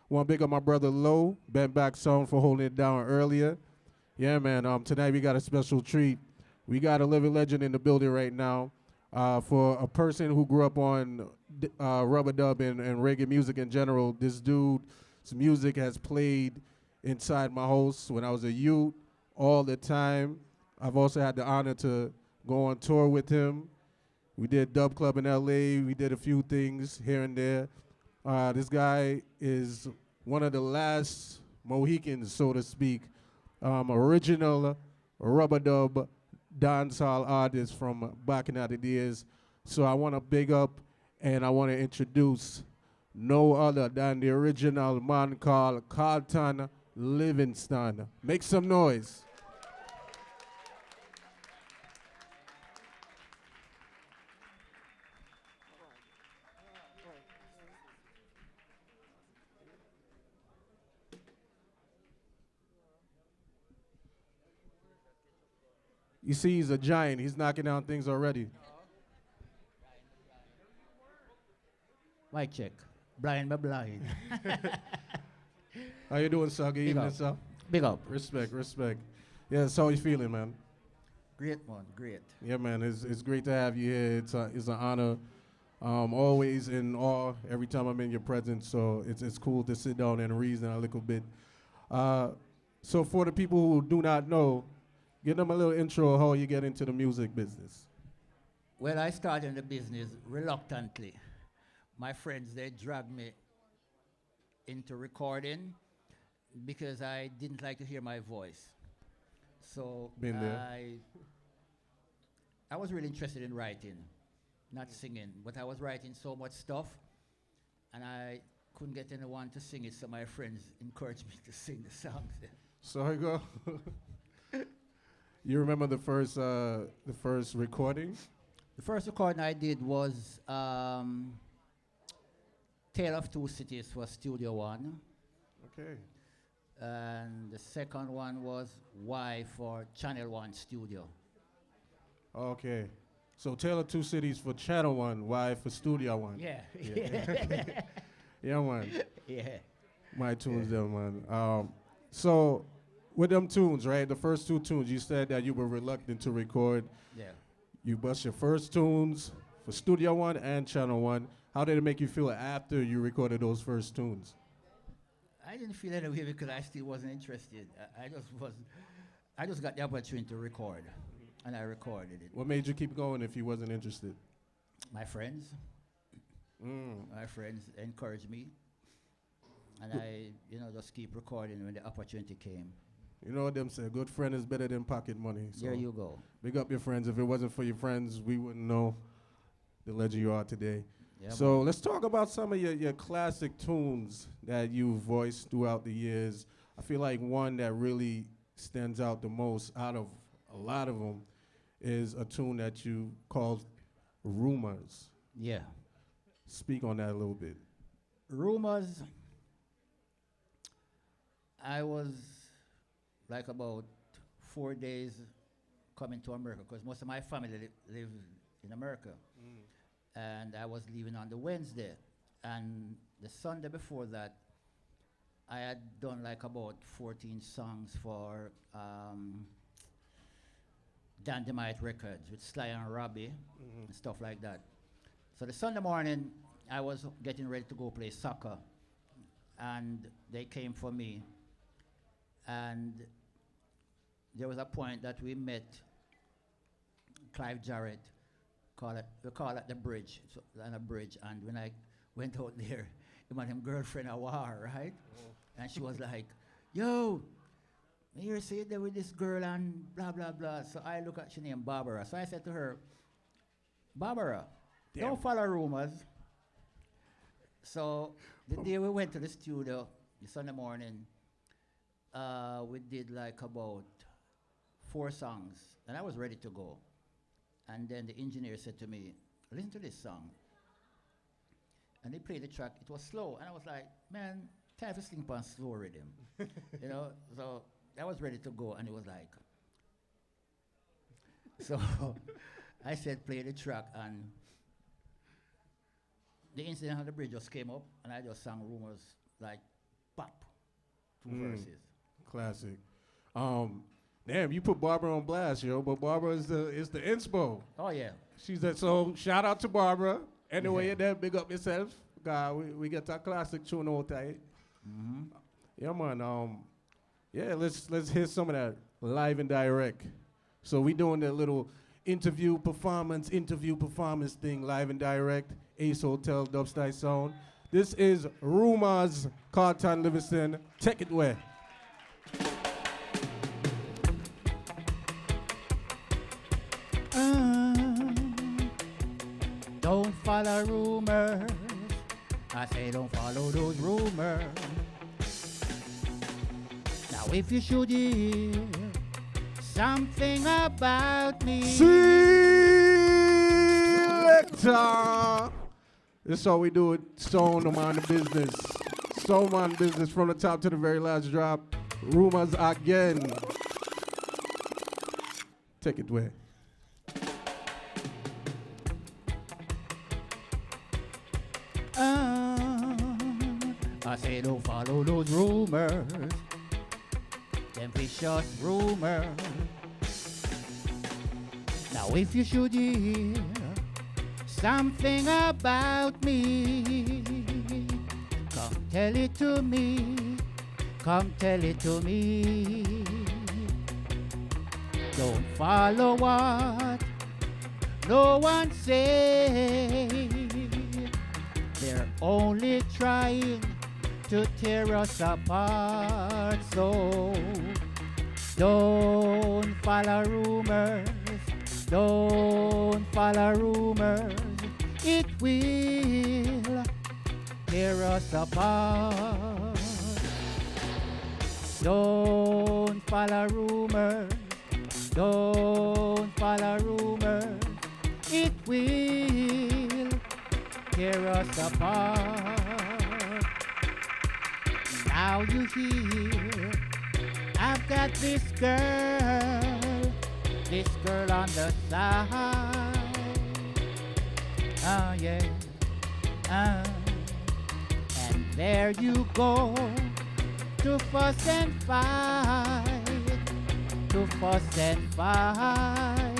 Want to big up my brother Low, bent back sound for holding it down earlier. Yeah, man. Tonight we got a special treat. We got a living legend in the building right now. For a person who grew up on rubber dub and reggae music in general, this dude's music has played inside my house when I was a youth all the time. I've also had the honor to go on tour with him. We did Dub Club in LA. We did a few things here and there. This guy is one of the last Mohicans, so to speak, original rubber dub dancehall artist from back in the days. So I want to big up and I want to introduce no other than the original man called Carlton Livingston. Make some noise. You see, he's a giant. He's knocking down things already. Mic check. Blind but blind. How you doing, sir? Good Big evening, up. sir. Big up. Respect, respect. Yeah, so how you feeling, man? Great man, great. Yeah, man, it's great to have you here. It's an honor. Always in awe every time I'm in your presence. So it's cool to sit down and reason a little bit. So for the people who do not know, give them a little intro of how you get into the music business. Well, I started in the business reluctantly. My friends, they dragged me into recording because I didn't like to hear my voice. So Been there. I was really interested in writing, not singing, but I was writing so much stuff and I couldn't get anyone to sing it, so my friends encouraged me to sing the songs. So here you go. You remember the first recording? The first recording I did was Tale of Two Cities for Studio One. Okay. And the second one was Y for Channel One Studio. Okay. So Tale of Two Cities for Channel One, Y for Studio One. Yeah. Yeah, yeah, man. Yeah. My tunes there, man. So with them tunes, right? The first two tunes, you said that you were reluctant to record. Yeah. You bust your first tunes for Studio One and Channel One. How did it make you feel after you recorded those first tunes? I didn't feel any way because I still wasn't interested. I just got the opportunity to record, and I recorded it. What made you keep going if you wasn't interested? My friends. My friends encouraged me, and I, just keep recording when the opportunity came. You know what them say, good friend is better than pocket money. So There you go. big up your friends. If it wasn't for your friends, we wouldn't know the legend you are today. Yeah, So let's talk about some of your classic tunes that you voiced throughout the years. I feel like one that really stands out the most out of a lot of them is a tune that you called Rumors. Yeah. Speak on that a little bit. Rumors. I was like about 4 days coming to America because most of my family live in America. And I was leaving on the Wednesday. And the Sunday before that, I had done like about 14 songs for Dynamite Records with Sly and Robbie and stuff like that. So the Sunday morning, I was getting ready to go play soccer. And they came for me. And there was a point that we met Clive Jarrett. We call it the bridge, on a bridge. And when I went out there, him and him girlfriend a war, right? And she was like, yo, you see there with this girl and blah, blah, blah. So I look at, she named Barbara. So I said to her, Barbara, don't follow rumors. So the day we went to the studio, the Sunday morning, we did like about 4 songs. And I was ready to go. And then the engineer said to me, listen to this song. And he played the track. It was slow. And I was like, man, time to sing on slow rhythm. So I was ready to go. And he was like, so I said, play the track. And the incident on the bridge just came up. And I just sang Rumors like pop, two verses. Classic. Damn, you put Barbara on blast, yo. But Barbara is the inspo. Oh yeah. She's that. So shout out to Barbara. Anyway, you're there, big up yourself. God, we get that classic tune all tight. Yeah, man. Yeah, let's hear some of that live and direct. So we doing that little interview performance thing, live and direct. Ace Hotel Dub-Stuy sound. This is Rumors, Carlton Livingston. Take it away. Don't follow rumors. I say don't follow those rumors. Now if you should hear something about me. Selector. This is how we do it. Stone on the business. Stone on business from the top to the very last drop. Rumors again. Take it away. I say don't follow those rumors, them vicious rumors. Now if you should hear something about me, come tell it to me, come tell it to me. Don't follow what no one say. They're only trying to tear us apart. So don't follow rumors, don't follow rumors. It will tear us apart. Don't follow rumors, don't follow rumors. It will tear us apart. Now you hear, I've got this girl on the side. Oh yeah, and there you go, to fuss and fight, to fuss and fight.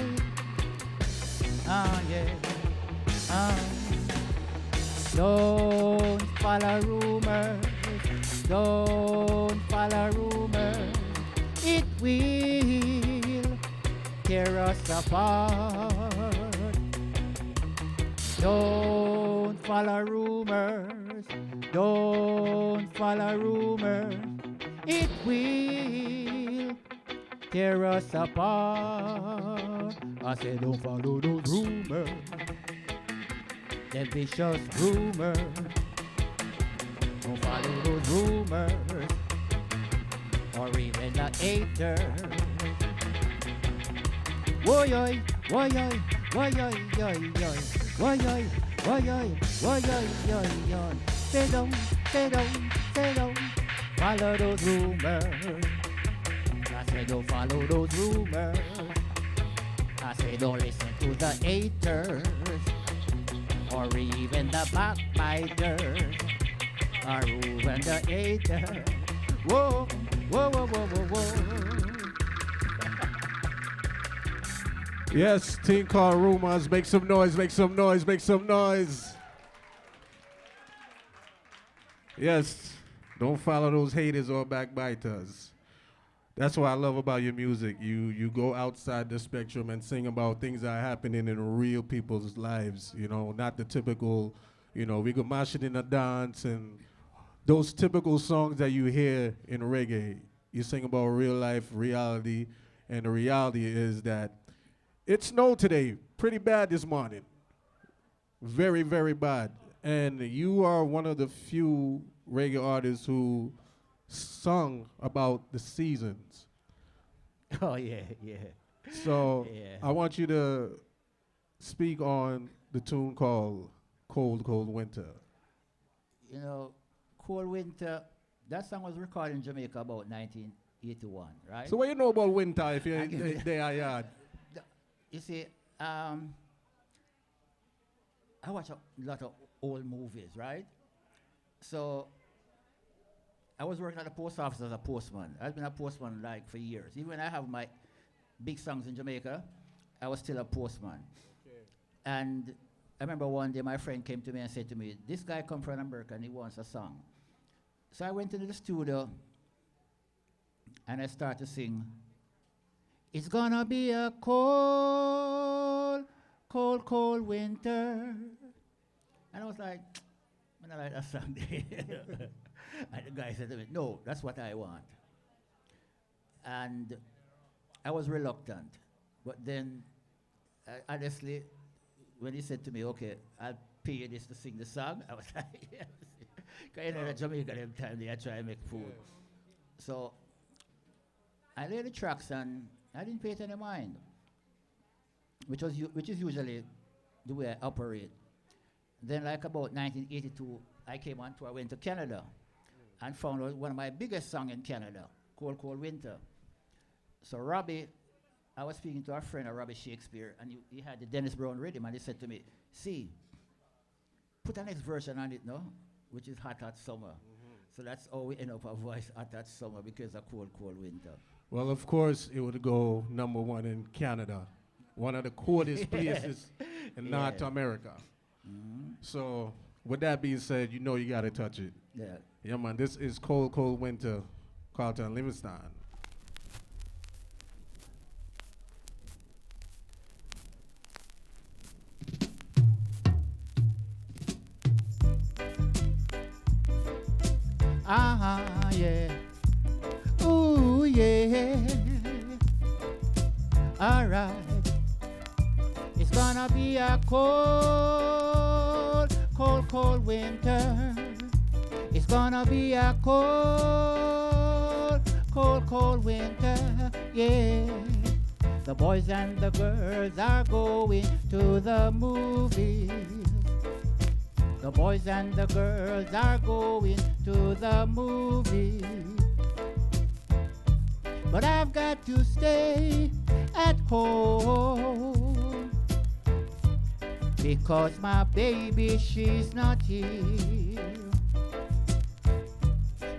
Oh yeah, don't follow rumors, don't follow rumors. It will tear us apart. Don't follow rumors, don't follow rumors. It will tear us apart. I said don't follow those rumors, them vicious rumors. Don't follow those rumors, or even the haters. Woy oy, woy oy, woy oy, oy, oy, woy oy, woy oy, woy oy, oy, oy. Say don't follow those rumors. I say don't follow those rumors. I say don't listen to the haters, or even the backbiters, or even the haters. Whoa, whoa, whoa, whoa, whoa, whoa. Yes, team called Rumors. Make some noise, make some noise, make some noise. Yes, don't follow those haters or backbiters. That's what I love about your music. You go outside the spectrum and sing about things that are happening in real people's lives, you know, not the typical, you know, we could mash it in a dance and those typical songs that you hear in reggae. You sing about real life, reality, and the reality is that it snowed today, pretty bad this morning. Very, very bad. And you are one of the few reggae artists who sung about the seasons. Oh yeah, yeah. So Yeah. I want you to speak on the tune called Cold, Cold Winter. You know, Cold Winter, that song was recorded in Jamaica about 1981, right? So what you know about winter if you're I give you- there yard? You see, I watch a lot of old movies, right? So I was working at the post office as a postman. I've been a postman like for years. Even when I have my big songs in Jamaica, I was still a postman. Okay. And I remember one day my friend came to me and said to me, this guy come from America and he wants a song. So I went into the studio and I started to sing, it's gonna be a cold, cold, cold winter. And I was like, I don't like that song. And the guy said to me, no, that's what I want. And I was reluctant. But then, honestly, when he said to me, okay, I'll pay you this to sing the song, I was like, yes. Because you know, in Jamaica, every time they try to make food. Yeah. So I laid the tracks and I didn't pay it any mind, which is usually the way I operate. Then, like about 1982, I came on tour, I went to Canada and found out one of my biggest songs in Canada, Cold, Cold Winter. So Robbie, I was speaking to a friend of Robbie Shakespeare, and he had the Dennis Brown rhythm, and he said to me, see, put a next version on it, no? Which is Hot, Hot Summer. So that's how we end up our voice, Hot, Hot Summer, because of Cold, Cold Winter. Well, of course, it would go #1 in Canada, one of the coldest places in North America. So, with that being said, you know you got to touch it. Yeah, man, this is Cold, Cold Winter, Carlton Livingston. Yeah. Ooh, yeah. All right. It's gonna be a cold, cold, cold winter. It's gonna be a cold, cold, cold winter. Yeah. The boys and the girls are going to the movies. The boys and the girls are going to the movies. But I've got to stay at home because my baby, she's not here.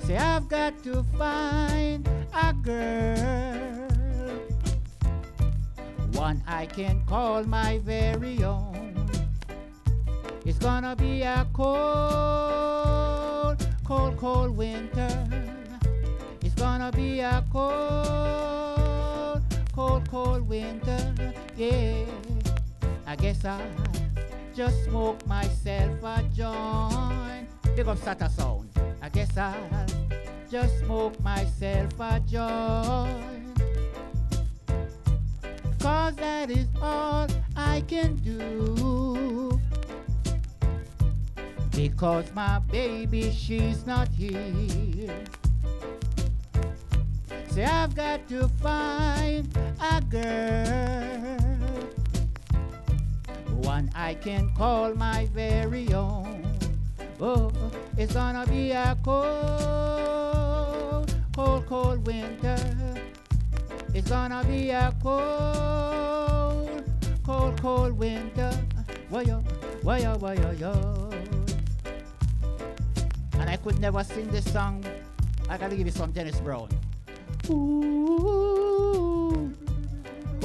Say I've got to find a girl, one I can call my very own. It's gonna be a cold, cold, cold winter. It's gonna be a cold, cold, cold winter. Yeah, I guess I'll just smoke myself a joint. Big up Sata Sound. I guess I'll just smoke myself a joint, 'cause that is all I can do. Because my baby, she's not here. Say I've got to find a girl, one I can call my very own. Oh, it's gonna be a cold, cold, cold winter. It's gonna be a cold, cold, cold winter. Why-yo, why-yo, why-yo, yo. And I could never sing this song. I gotta give you some Dennis Brown. Ooh,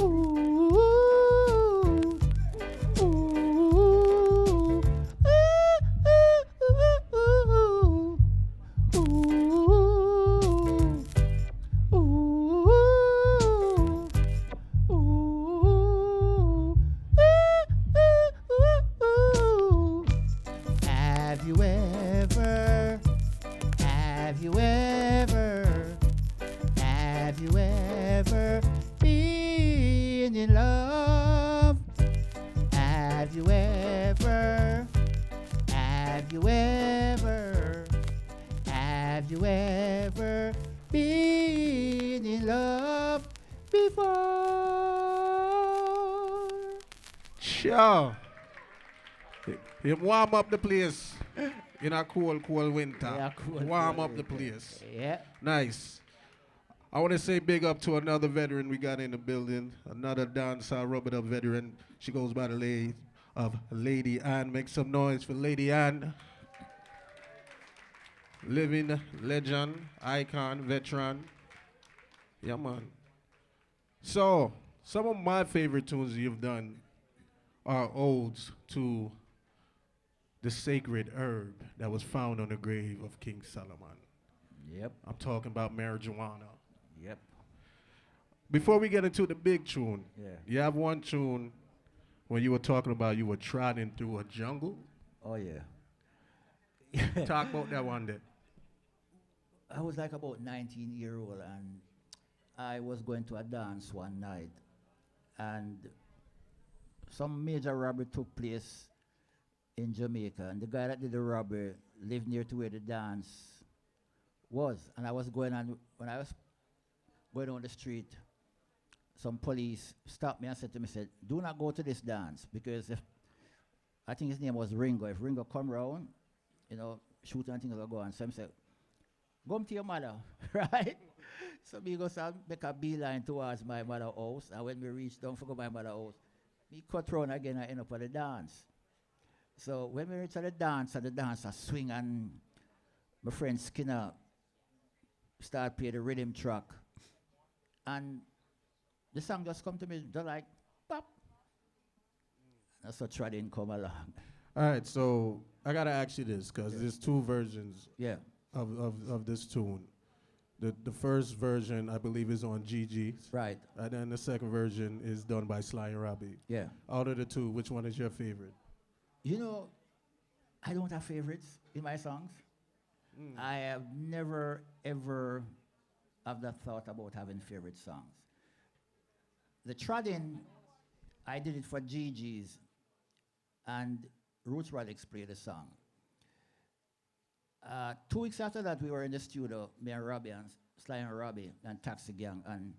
ooh, ooh, ooh, Have you ever, have you ever, have you ever been in love? Have you ever, have you ever, have you ever been in love before? Sure. You warm up the place in a cold, cold winter. Yeah, cold, warm cold up the winter. place. Yeah. Nice. I want to say big up to another veteran we got in the building, another dancehall rub-it-up veteran. She goes by the name of Lady Ann. Make some noise for Lady Ann. living legend, icon, veteran. Yeah, man. So, some of my favorite tunes you've done are odes to the sacred herb that was found on the grave of King Solomon. Yep. I'm talking about marijuana. Yep. Before we get into the big tune, Yeah. you have one tune when you were talking about you were trotting through a jungle. Oh yeah. Talk about that one day. I was like about 19-year-old and I was going to a dance one night and some major robbery took place in Jamaica and the guy that did the robbery lived near to where the dance was. And I was going on, when I was going on the street, some police stopped me and said to me, said, do not go to this dance because if, I think his name was Ringo, if Ringo come round, you know, shoot and things will go on. So I said, go to your mother, right? So me go make a beeline towards my mother's house, and when we reach down for my mother's house, me cut round again and end up at the dance. So when we reach at the dance, I swing and my friend Skinner start playing the rhythm track. And the song just come to me, just like, pop. That's what Trad didn't come along. All right, so I gotta ask you this, because there's two versions Yeah. of this tune. The first version, I believe, is on GG's. Right. And then the second version is done by Sly and Robbie. Yeah. Out of the two, which one is your favorite? You know, I don't have favorites in my songs. I have never, ever have that thought about having favorite songs. The Trodding, I did it for GG's, and Roots Radix played the song. 2 weeks after that, we were in the studio, me and Robbie, and Sly and Robbie, and Taxi Gang, and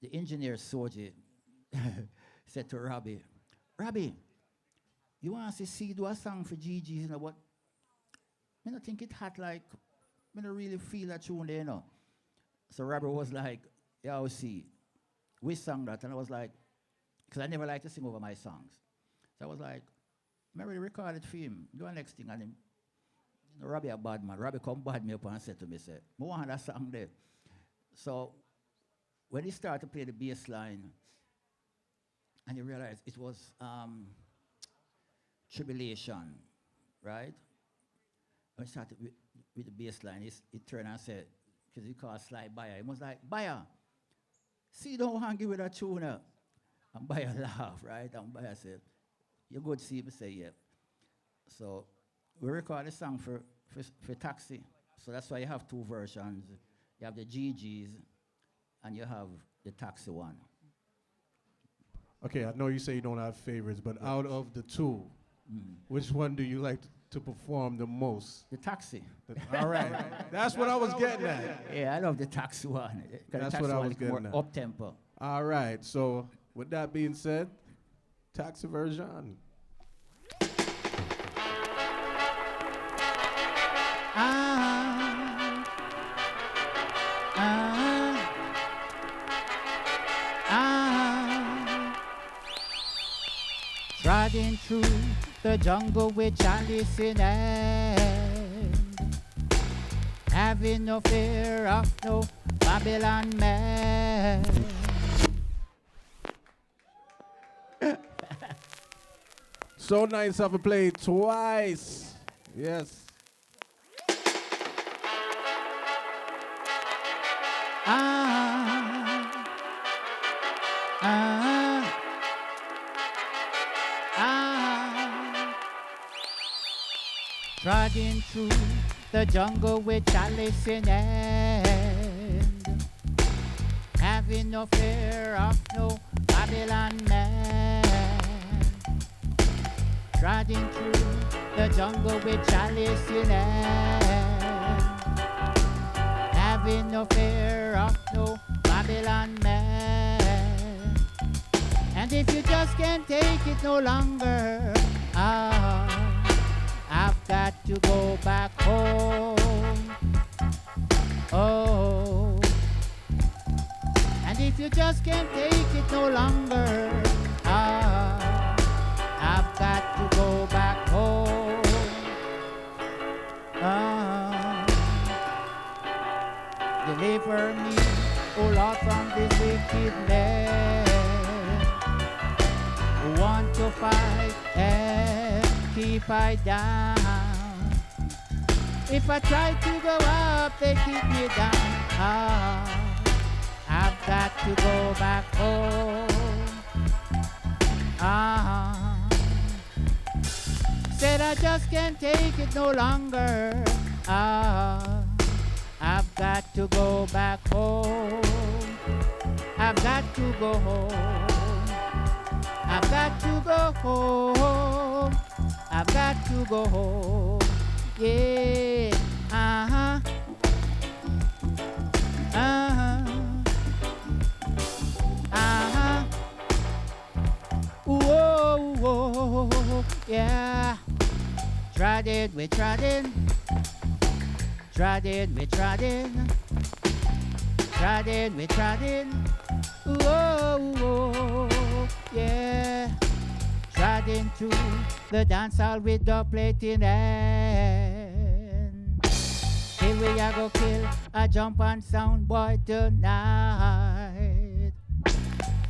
the engineer, Soji, said to Robbie, Robbie, you want to see do a song for GG's, you know what? I don't think it had like, I don't really feel that tune there, you know. So Robbie was like, yeah, I'll see. We sang that, and I was like, because I never like to sing over my songs. So I was like, I already recorded for him, do the next thing, and him, you know, Robbie a bad man. Robbie come bad me up and said to me, say, I want that song there. So when he started to play the bass line, and he realized it was Tribulation, right? When he started with the bass line, he turned and said, because he called Sly Bayer, he was like, Bayer, see, don't hang with that tune. And Bayer laughed, right? And Bayer said, you good see me say, yeah. So we recorded a song for Taxi. So that's why you have two versions. You have the GG's and you have the Taxi one. Okay, I know you say you don't have favorites, but out of the two, which one do you like to perform the most? The Taxi. All right. That's what I was getting at. Yeah, I love the Taxi one. That's what I was getting at. More up-tempo. All right, so with that being said, Taxi version. Trotting through the jungle with chalice in hand, having no fear of no Babylon man. So nice of a play twice. Yes. Trotting through the jungle with chalice in hand, having no fear of no Babylon man. Trotting through the jungle with chalice in hand, having no fear of no Babylon man. And if you just can't take it no longer, I've got to go back home. Oh, and if you just can't take it no longer, I've got to go back home. Deliver me, O Lord, from this wickedness. Want to fight and keep I down. If I try to go up, they keep me down. I've got to go back home. Said I just can't take it no longer. I've got to go back home. I've got to go home. I've got to go home. I've got to go home. Yeah. Uh-huh. Uh-huh. Uh-huh. Whoa, whoa, yeah. Trodden, we trodden. Trodden, we trodden. Trodden, we trodden. Whoa, whoa, yeah. Trodden to the dance hall with the plate in hand. Here we are go kill a jump on sound boy tonight.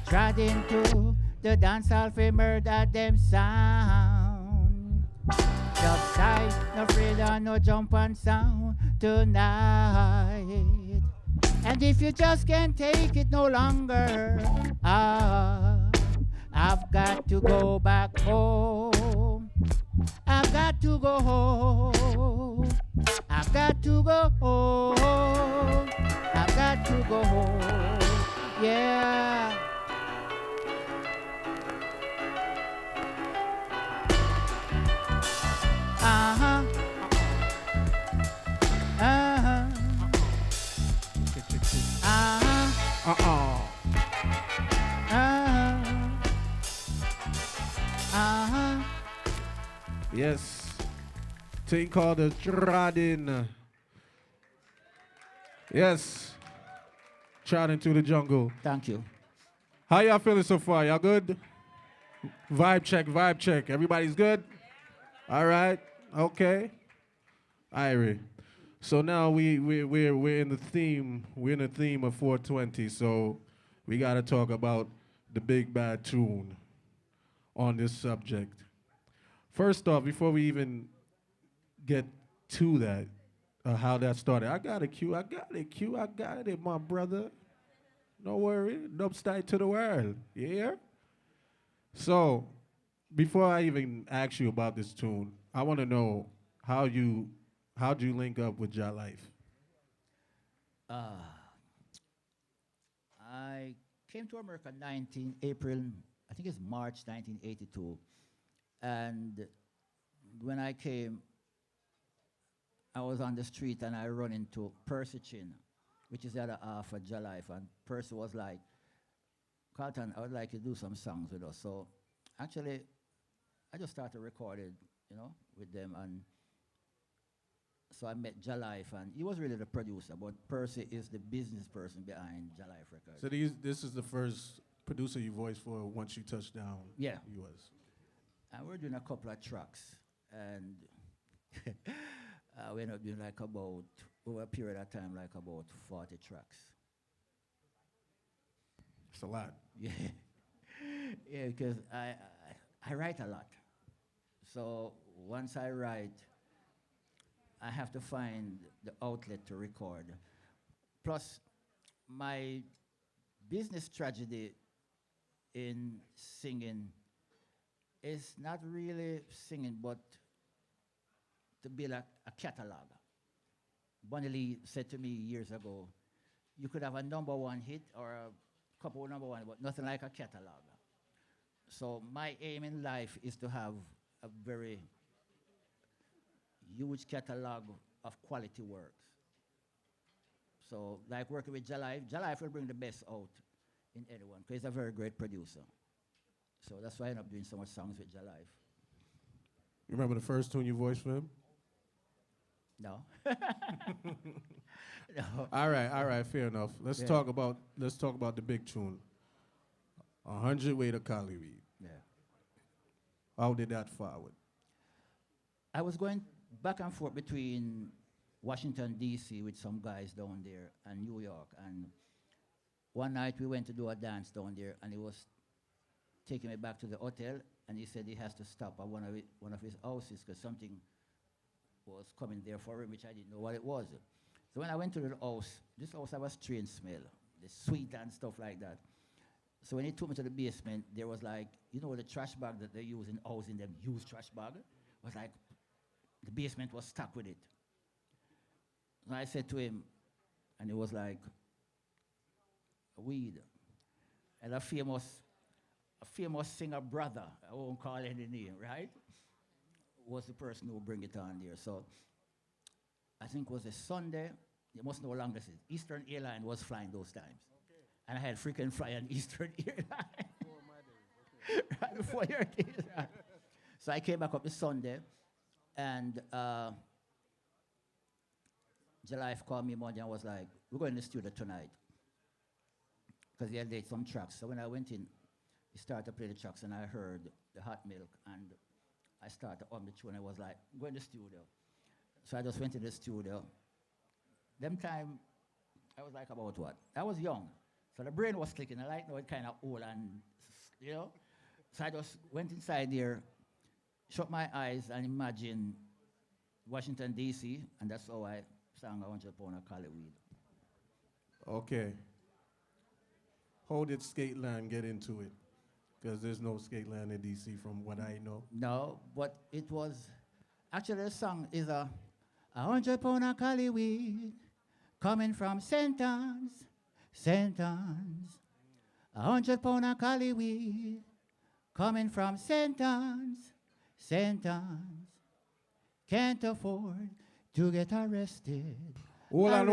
Trodden to the dance hall for murder them sound. Just side, no afraid no jump on sound tonight. And if you just can't take it no longer, I've got to go back home. I've got to go home. I've got to go home. I've got to go home. Yeah. Uh-huh. Uh-huh. Uh-huh. Uh-uh. Uh-huh. Uh-huh. Yes. Thing called the Trodden. Yes. Trodden to the jungle. Thank you. How y'all feeling so far? Y'all good? Vibe check, vibe check. Everybody's good? All right. Okay. Irie. So now we're in the theme. We're in the theme of 420. So we got to talk about the big bad tune on this subject. First off, before we even get to that, how that started, I got it, Q. I got it, my brother. No worry. Dub-Stuy to the world. Yeah? So, before I even ask you about this tune, I want to know how'd you link up with Ja Life? I came to America 19 April, I think it's March 1982. And when I came, I was on the street and I run into Percy Chin, which is the other half of Ja Life. And Percy was like, Carlton, I would like you to do some songs with us. So actually, I just started recording, with them. And so I met Ja Life, and he was really the producer, but Percy is the business person behind Ja Life Records. So this is the first producer you voiced for once you touched down Yeah. U.S. And we're doing a couple of tracks, and we ended up doing over a period of time, about 40 tracks. It's a lot. Yeah, yeah, because I write a lot. So once I write, I have to find the outlet to record. Plus, my business tragedy in singing is not really singing, but to build a catalog. Bunny Lee said to me years ago, you could have a #1 hit or a couple of #1, but nothing like a catalog. So my aim in life is to have a very huge catalog of quality works. So like working with Ja Life will bring the best out in anyone, because he's a very great producer. So that's why I end up doing so much songs with Ja Life. You remember the first tune you voiced for him? No. No. All right, fair enough. Let's talk about the big tune. 100 Way to Cali Reed. Yeah. How did that forward? I was going back and forth between Washington, D.C. with some guys down there and New York. And one night we went to do a dance down there, and he was taking me back to the hotel, and he said he has to stop at one of his houses because something was coming there for him, which I didn't know what it was. So when I went to the house, this house had a strange smell, the sweet and stuff like that. So when he took me to the basement, there was like, you know, the trash bag that they use in housing, them used trash bag, was like, the basement was stuck with it. And I said to him, and it was like, weed. And a famous singer brother, I won't call any name, right? Was the person who bring it on there. So I think it was a Sunday. You must know how long this is. Eastern Airline was flying those times. Okay. And I had frequent fly on Eastern Airline. Before my days, okay. Right before your days, right. So I came back up this Sunday, and July called me Monday and was like, we're going to the studio tonight. Because he had laid some tracks. So when I went in, he started to play the tracks, and I heard the Hot Milk, and I started on the tune. I was like, go in the studio. So I just went to the studio. Them time, I was like about what? I was young. So the brain was clicking. I like know it kind of old and, you know. So I just went inside there, shut my eyes, and imagined Washington, D.C., and that's how I sang 100 Pound of Cali Weed. Okay. How did Skateland get into it? Because there's no Skateland in D.C. from what I know. No, but it was, actually the song is 100 Pound of Cali Weed coming from St. Anne's, St. Anne's. 100 Pound of Cali Weed coming from St. Anne's, St. Anne's. Can't afford to get arrested. Hold on.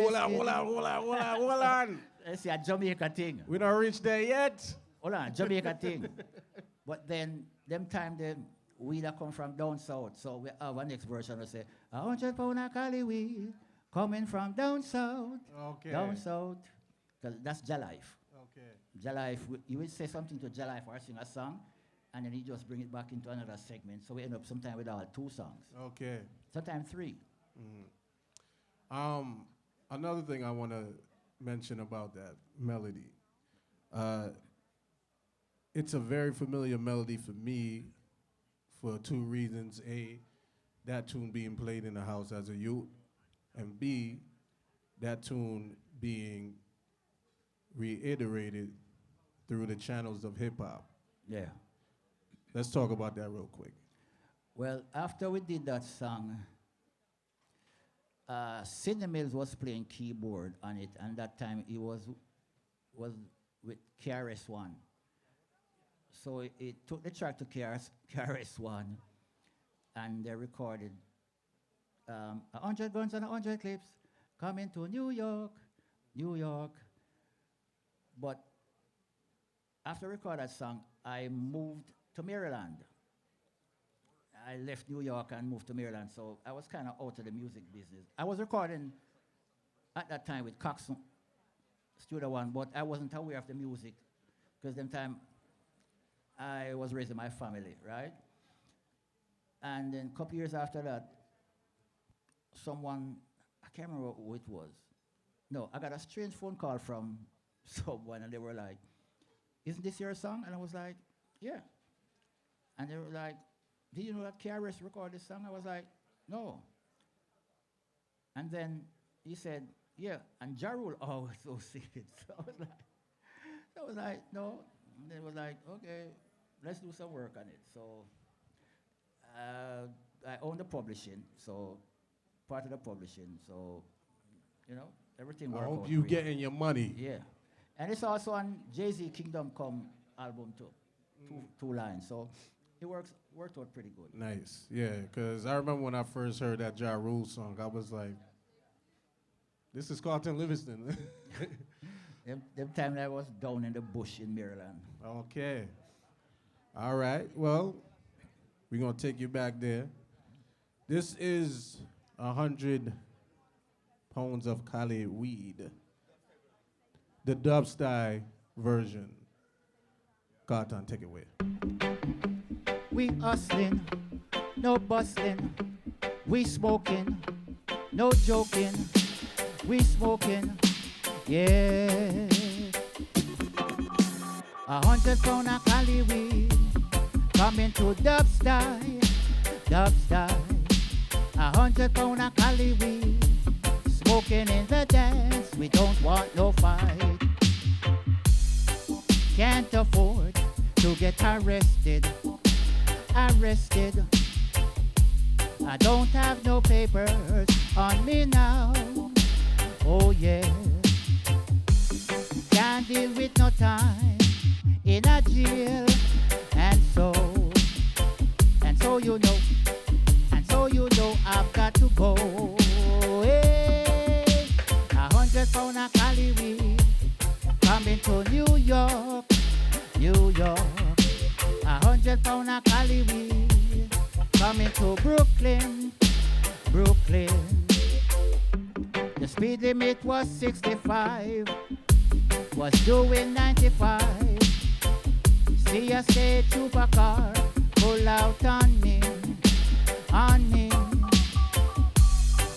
Let's see, a Jamaica thing. We don't reach there yet. Hold on, Jamaica thing. But then, them time, the weed that come from down south. So we have a next version that say, 100 Pound of Cali weed coming from down south. Okay. Down south. Because that's Jalife. Okay. Jalife, you will say something to Jalife or sing a song, and then he just bring it back into another segment. So we end up sometime with all 2 songs. Okay. Sometimes 3. Mm-hmm. Another thing I want to mention about that melody. It's a very familiar melody for me for 2 reasons. A, that tune being played in the house as a youth, and B, that tune being reiterated through the channels of hip-hop. Yeah. Let's talk about that real quick. Well, after we did that song, Sidney Mills was playing keyboard on it, and that time he was with KRS-One. So it took the track to KRS-One, and they recorded 100 guns and 100 clips coming to New York, New York. But after recording that song, I moved to Maryland. I left New York and moved to Maryland, so I was kind of out of the music business. I was recording at that time with Cox Studio One, but I wasn't aware of the music because them time I was raising my family, right? And then a couple years after that, someone, I can't remember who it was. No, I got a strange phone call from someone, and they were like, "Isn't this your song?" And I was like, "Yeah." And they were like, "Did you know that KRS recorded this song?" I was like, "No." And then he said, "Yeah." And Ja Rule also sing it. So I was like, "No." And they were like, "Okay, let's do some work on it." So I own the publishing, so part of the publishing. So, you know, everything worked out. I hope you getting your money. Yeah. And it's also on Jay-Z Kingdom Come album too. 2 lines. So it worked out pretty good. Nice, yeah, because I remember when I first heard that Ja Rule song, I was like, this is Carlton Livingston. Them time I was down in the bush in Maryland. Okay. All right, well, we're going to take you back there. This is 100 pounds of Cali weed. The Dub-Stuy version. Carlton, take it away. We hustling, no bustling. We smoking, No joking, we smoking, yeah. 100 pound of Cali weed coming to Dub-Stuy, Dub-Stuy. 100 pound of Cali weed smoking in the dance. We don't want no fight. Can't afford to get arrested, arrested. I don't have no papers on me now. Oh yeah. Can't deal with no time in a jail. And so you know, I've got to go. Hey, 100 pound of Cali weed coming to New York, New York. 100 pound of Cali weed coming to Brooklyn, Brooklyn. The speed limit was 65, was doing 95. See a state trooper car pull out on me, on me.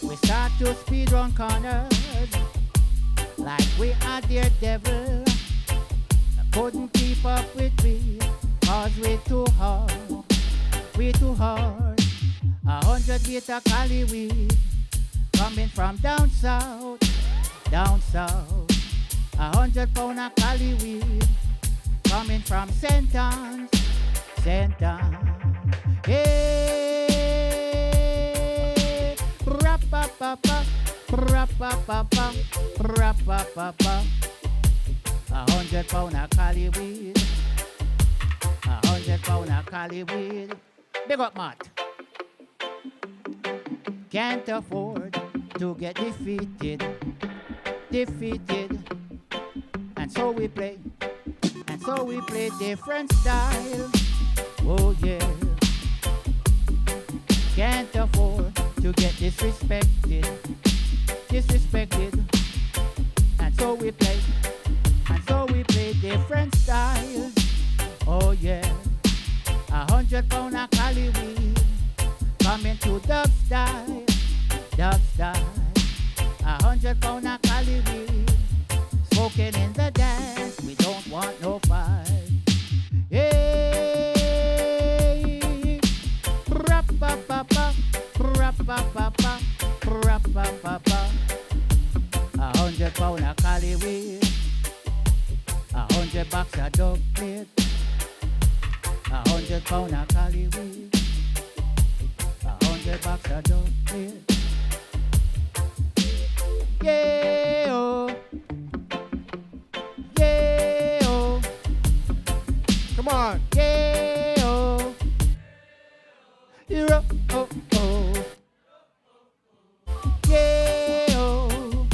We start to speed run corners like we are daredevil. I couldn't keep up with we, cause we too hard, we too hard. 100 weight of Cali weed coming from down south, down south. 100 pound of Cali weed coming from St. Anne's, St. Anne's. Hey, rap-a-pa-pa, rap-a-pa-pa, rap-a-pa-pa. 100 pound of Cali weed, 100 pound of Cali weed. Big up, Matt. Can't afford to get defeated, defeated. And so we play different styles. Oh yeah. Can't afford to get disrespected, disrespected. And so we play different styles. Oh yeah. 100 pound of Cali weed coming to Dub-Stuy, Dub-Stuy. 100 pound of Cali weed smoking in the dance. We don't want no fight. Hey, rap-a-pa-pa, rap-a-pa-pa, rap-a-pa-pa. 100 pound of Cali weed, 100 box of dog plate. 100 pound of Cali weed, 100 box of dog plate. Yeah, oh. Yeah, oh. Come on. Yeah, oh. Yeah, oh, oh. Yeah, oh.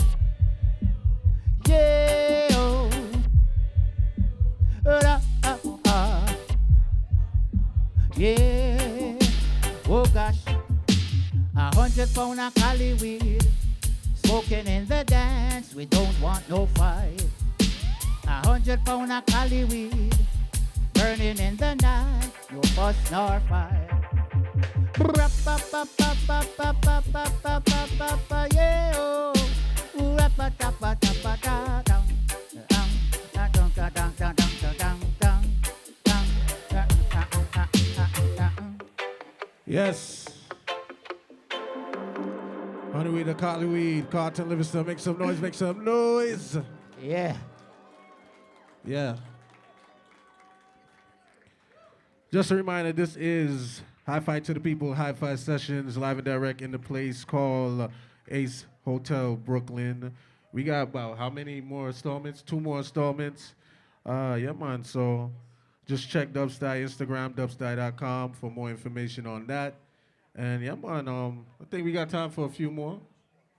Yeah, oh. Yeah. Oh gosh. 100 pound of Cali weed smoking in the dance. We don't want no fight. 100 pound of Cali weed burning in the night. No fuss nor fight. Rap-a-pa-pa-pa-pa-pa-pa-pa-pa-pa, yeah, oh. Rap-a-ta-pa-ta-pa-ta-dum. Yes. Honey the Cali weed, Carlton Livingston, make some noise, make some noise. Yeah. Yeah. Just a reminder, this is Hi-Fi to the People, Hi-Fi Sessions, live and direct in the place called Ace Hotel Brooklyn. We got about how many more installments? 2 more installments. Yeah, man, so just check Dub-Stuy Instagram, dubstuy.com for more information on that. And yeah, man, I think we got time for a few more.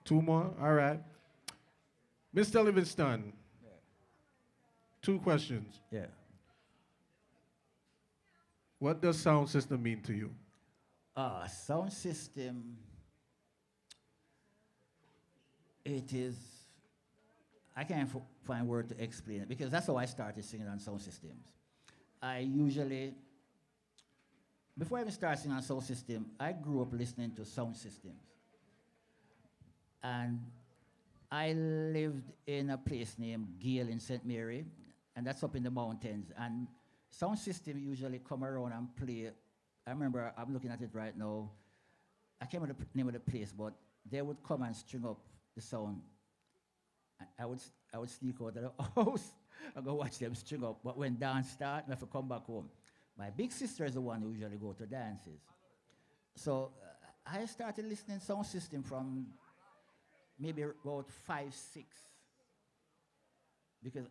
2 more, all right. Mr. Livingston, 2 questions. Yeah. What does sound system mean to you? Sound system, it is, I can't find word to explain it because that's how I started singing on sound systems. I usually, before I even started singing on sound system, I grew up listening to sound systems. And I lived in a place named Gale in St. Mary, and that's up in the mountains. And sound system usually come around and play. I remember, I'm looking at it right now. I can't remember the name of the place, but they would come and string up the sound. I would sneak out of the house and go watch them string up. But when dance starts, I have to come back home. My big sister is the one who usually go to dances. So I started listening sound system from maybe about 5, 6. Because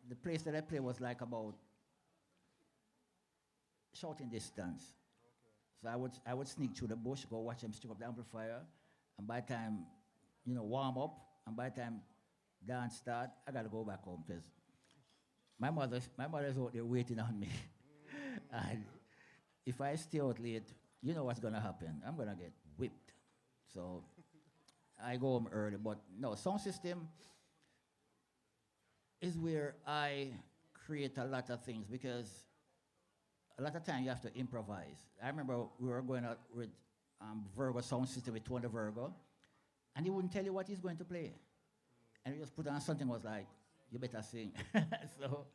the place that I play was like about shouting distance. So I would sneak through the bush, go watch them string up the amplifier, and by the time, warm up, and by the time dance start, I gotta go back home because my mother's out there waiting on me. And if I stay out late, you know what's gonna happen. I'm gonna get whipped. So I go home early, but no, sound system is where I create a lot of things because a lot of time you have to improvise. I remember we were going out with Virgo sound system with Tony Virgo, and he wouldn't tell you what he's going to play. And he just put on something was like, you better sing. So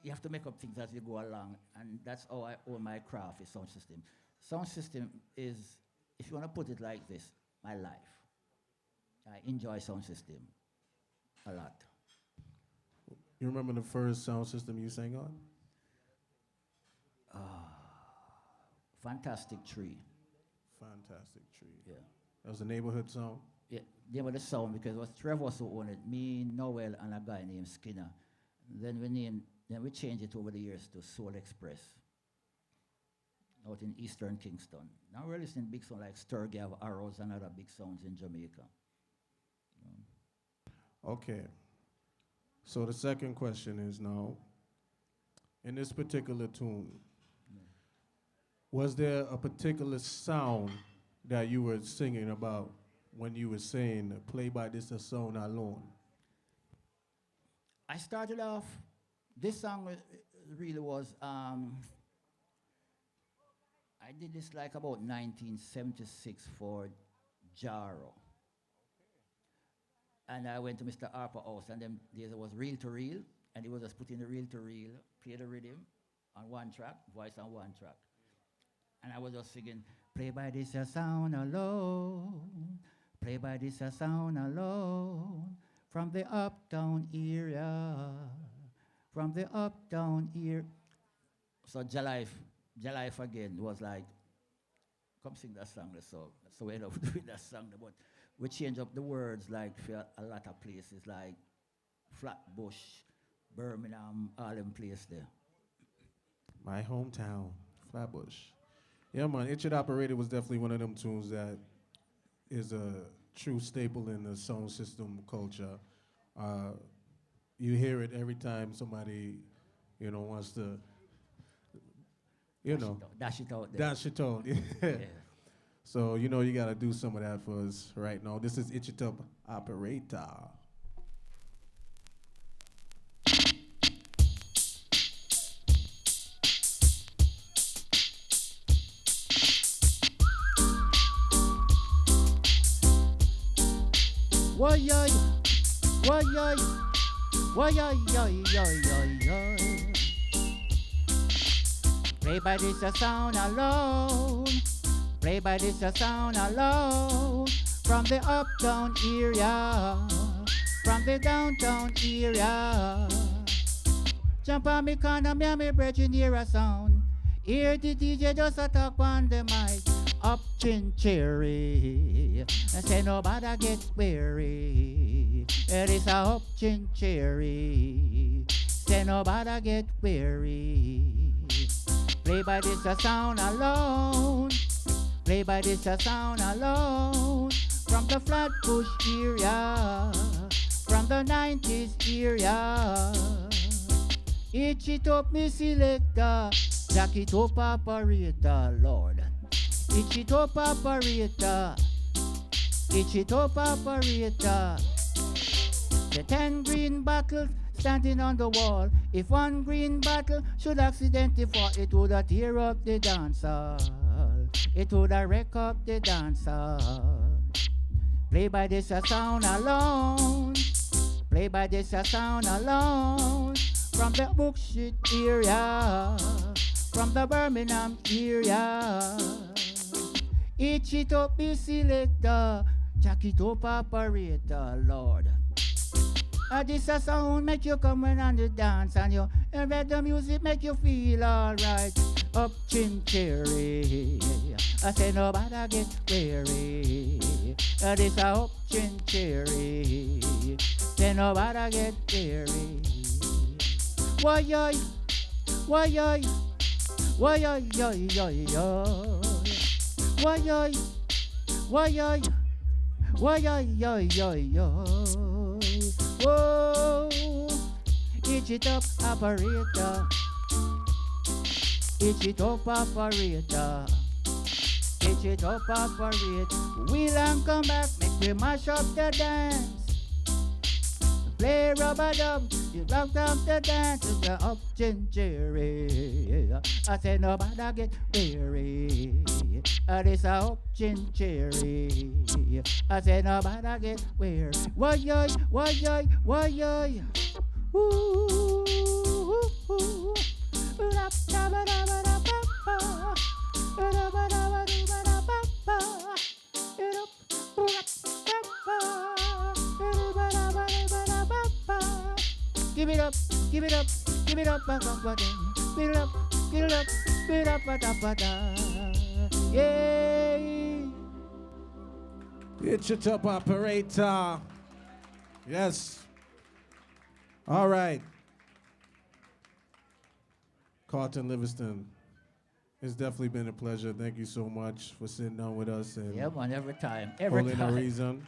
you have to make up things as you go along, and that's how I own my craft is sound system. Sound system is, if you want to put it like this, my life. I enjoy sound system a lot. You remember the first sound system you sang on? Fantastic Tree. Fantastic Tree. Yeah. That was a neighborhood song? Yeah, they were the sound because it was three of us who owned it, me, Noel, and a guy named Skinner. Then we changed it over the years to Soul Express out in Eastern Kingston. Now we're listening to big songs like Sturgey of Arrows and other big sounds in Jamaica. Okay. So the second question is now, in this particular tune, was there a particular sound that you were singing about when you were saying, play by this sound alone? I started off, this song really was, I did this like about 1976 for Jaro. And I went to Mr. Harper house, and then there was reel to reel, and he was just putting the reel to reel, play the rhythm on one track, voice on one track. And I was just singing, play by this sound alone, play by this sound alone, from the uptown area, from the uptown area. So Jalife again was like, come sing that song. So we ended up doing that song, but we changed up the words like for a lot of places like Flatbush, Birmingham, all them places there. My hometown, Flatbush. Yeah, man, It Should Operate was definitely one of them tunes that is a true staple in the sound system culture. You hear it every time somebody, wants to, Dash it out there. Dash it out. Yeah. So, you got to do some of that for us right now. This is It Should Operate. Why-yi, why-yi, why-yi-yi-yi-yi-yi. Play by this sound alone, play by this sound alone, from the uptown area, from the downtown area. Jump on me corner, me and me brethren hear a sound. Hear the DJ just a talk on the mic. Up chin cherry, and say nobody gets weary. It is a up chin cherry, say nobody get weary. Play by this sound alone, play by this sound alone, from the Flatbush area, from the 90s area. Itch it up, me selector, jack it up, operator, Lord. Itch it up, operator. Itch it up, operator. The 10 green bottles standing on the wall. If one green bottle should accidentally fall, it would have tear up the dance hall. It would have wreck up the dance hall. Play by this a sound alone. Play by this a sound alone. From the Bookshit area, from the Birmingham area. Itch it up, be selector. Jack it up, operator, Lord. This a sound make you come in on the dance, and you and the music make you feel alright. Up chin cherry, I say nobody get weary. This a up chin cherry, say nobody get weary. Why yoy, why yoy, why yoy yoy yoy yoy, why yoy, why yoy, why yoy yoy yoy yoy. Whoa, itch it up, operator. Itch it up, operator. Itch it up, operator. Wheel and come back, make me mash up the dance. Play rubber dub, you rock up the dance to the up cherry. I say nobody get weary. This a up cherry. I say nobody get weary. Why yoy, why yoy, why yoy. Ooh, ooh, ooh. Give it up, give it up, give it up, give it up, give it up, give it up, yay! It's your top operator. Yes. All right. Carlton Livingston, it's definitely been a pleasure. Thank you so much for sitting down with us and yeah, man, every time. holding a reason.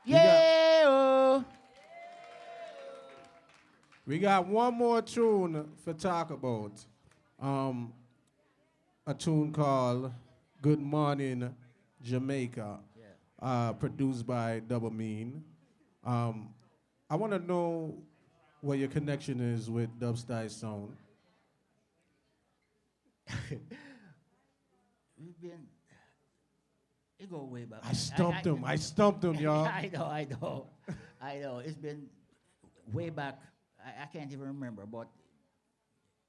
Yeah. We got one more tune for talk about. A tune called Good Morning Jamaica, produced by Double Mean. I want to know what your connection is with Dub-Stuy sound. We've been, it go way back. I stumped him, y'all. I know. It's been way back. I can't even remember, but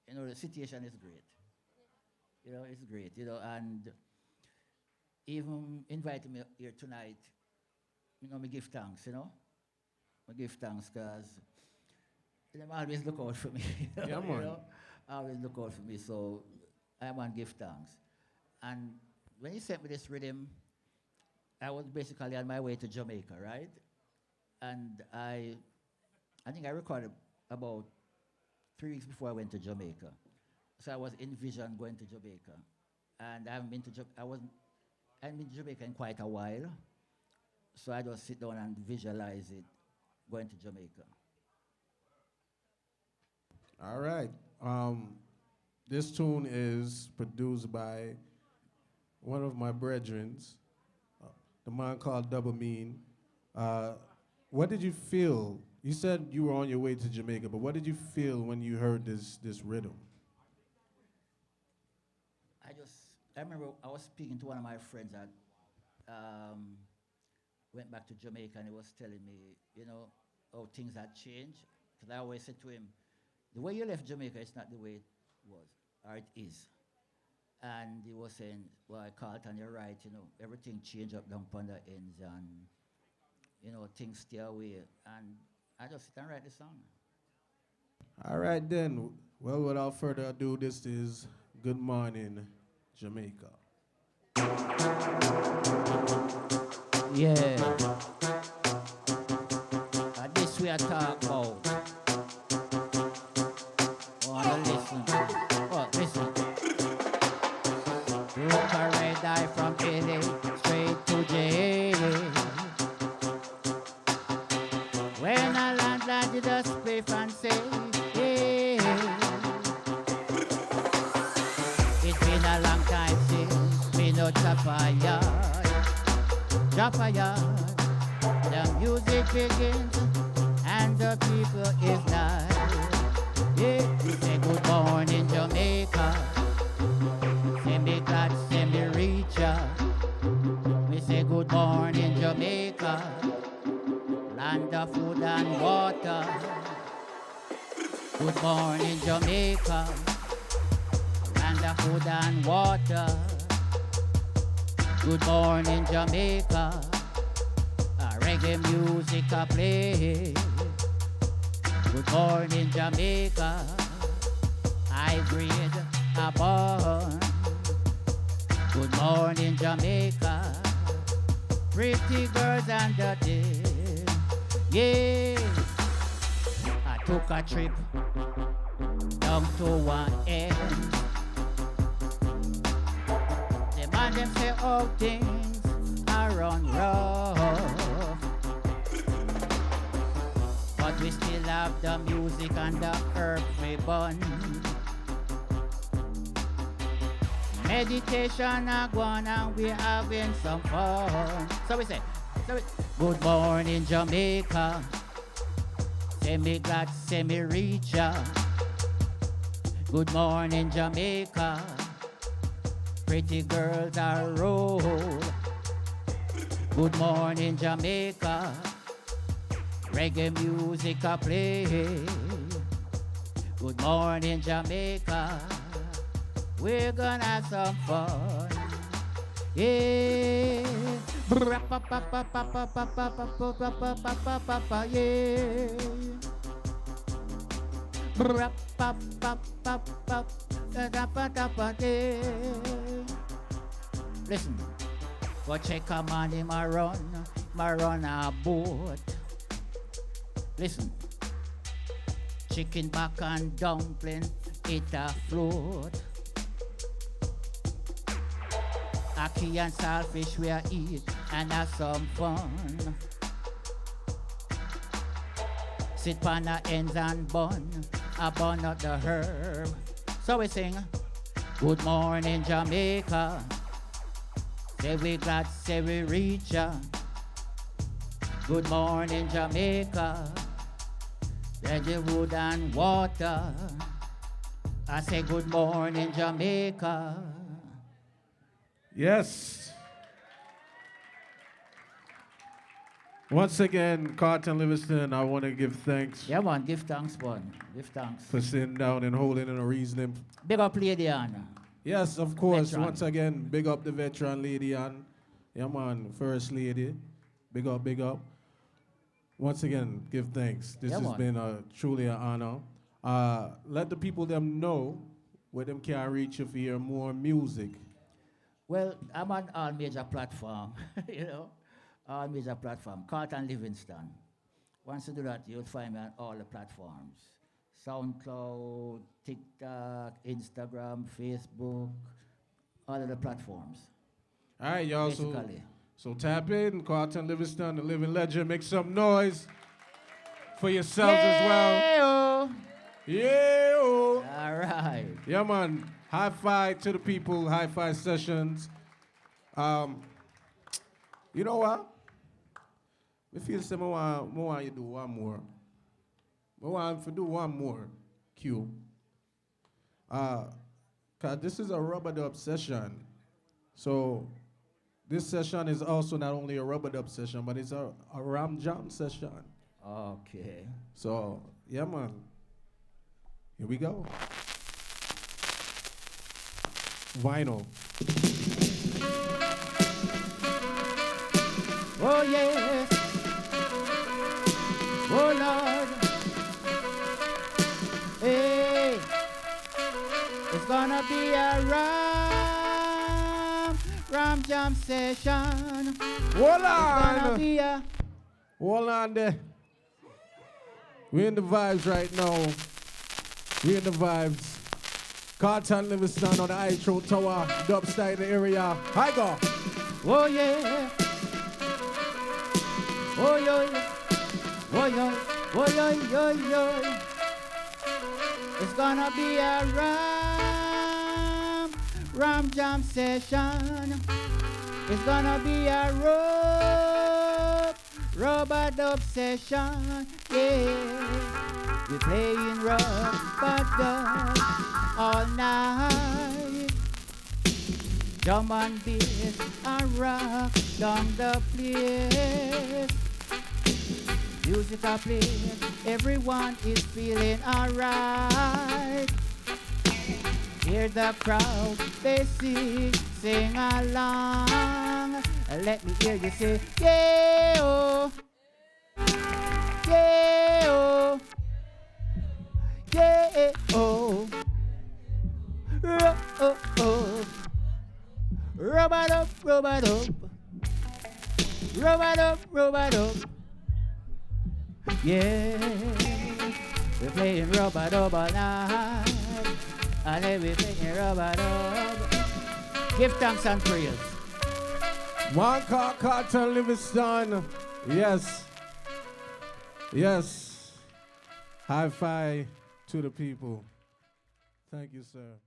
you know the situation is great. You know, it's great. You know, and even inviting me here tonight, you know, me give thanks. You know, me give thanks because them always look out for me. You know, yeah, man. You know, always look out for me. So I want to give thanks. And when he sent me this rhythm, I was basically on my way to Jamaica, right? And I think I recorded about 3 weeks before I went to Jamaica. So I was in vision going to Jamaica. And I haven't been to Jamaica in quite a while. So I just sit down and visualize it going to Jamaica. All right. This tune is produced by one of my brethrens, the man called Double Mean. What did you feel? You said you were on your way to Jamaica, but what did you feel when you heard this rhythm? I remember I was speaking to one of my friends that went back to Jamaica, and he was telling me, you know, how things had changed. Because I always said to him, the way you left Jamaica is not the way it was, or it is. And he was saying, well, Carlton, you're right, you know, everything changed up down on the ends, and, you know, things stay away. And I just sit and write the song. All right, then. Well, without further ado, this is Good Morning Jamaica. Yeah. This we are talking about. Wanna listen? Oh, listen. Look a red eye from LA straight to jail. When I landed a spliff and say, yeah. It's been a long time since me no drop a yard. Drop a yard. The music begins and the people is nice. Yeah, we say good morning Jamaica. Send me glad, send me reach ya. We say good morning Jamaica. the food and water. Good morning, Jamaica. And the food and water. Good morning, Jamaica. Reggae music a play. Good morning, Jamaica. I breathe a born. Good morning, Jamaica. Pretty girls and the day. Yeah. I took a trip down to one end. The man them say all things are run rough, but we still have the music and the herb we burn. Meditation a gone and we having some fun. So we say, good morning Jamaica. Say me glad, say me reach ya. Good morning Jamaica. Pretty girls are roll. Good morning Jamaica. Reggae music a play. Good morning Jamaica. We're gonna have some fun. Yeah. Listen, go check a man in my run a boat. Listen, chicken back and dumpling, it a float. Ackee and saltfish we a eat and have some fun. Sit pan the ends and bun up the herb. So we sing, good morning Jamaica. Say we glad, say we reach ya. Good morning Jamaica. Reggae wood and water. I say good morning Jamaica. Yes. Once again, Carlton Livingston, I want to give thanks Yeah, man, give thanks, man. Give thanks. for sitting down and holding and reasoning. Big up, Lady Anna. Yes, of course. Veteran. Once again, big up the veteran lady and yeah, man, first lady. Big up, big up. Once again, give thanks. This Yeah, has man. been truly an honor. Let the people them know where them can reach you for hear more music. Well, I'm on all major platform, you know, all major platform. Carlton Livingston. Once you do that, you'll find me on all the platforms. SoundCloud, TikTok, Instagram, Facebook, all of the platforms. All right, y'all. Basically. So tap in, Carlton Livingston, the living legend. Make some noise for yourselves as well. Yeah. Yeah. All right. Yeah, man. High five to the people. High five sessions. You know what? I feel say I want you to do one more. I want to do one more. Q. Cause this is a rubber dub session. So this session is also not only a rubber dub session, but it's a ram jam session. Okay. So yeah, man. Here we go. Vinyl. Oh, yes. Oh, Lord. Hey. It's gonna be a ram jam session. Hold It's gonna on. be a... Hold on there. We're in the vibes right now. We're in the vibes. Carlton Livingston on the Itro Tower, Dub-Stuy in the area. Hi, go. Oh, yeah. Oh, yo. Oh, yo. Oh, yo, yo, yo. It's gonna be a ram jam session. It's gonna be a rubber dub session. Yeah. We're playing rubber dub all night. Drum and bass and rock down the place. Music I play, everyone is feeling alright. Hear the crowd, they sing along. Let me hear you say, yeah, oh, yeah, oh, yeah, oh, oh, oh. Rub it up, rub it up, rub it up, rub it up. Yeah, we're playing rubber dub all night, and then we're playing rubber dub. Give thanks and praise. One Carlton Livingston. Yes. Yes. High five to the people. Thank you, sir.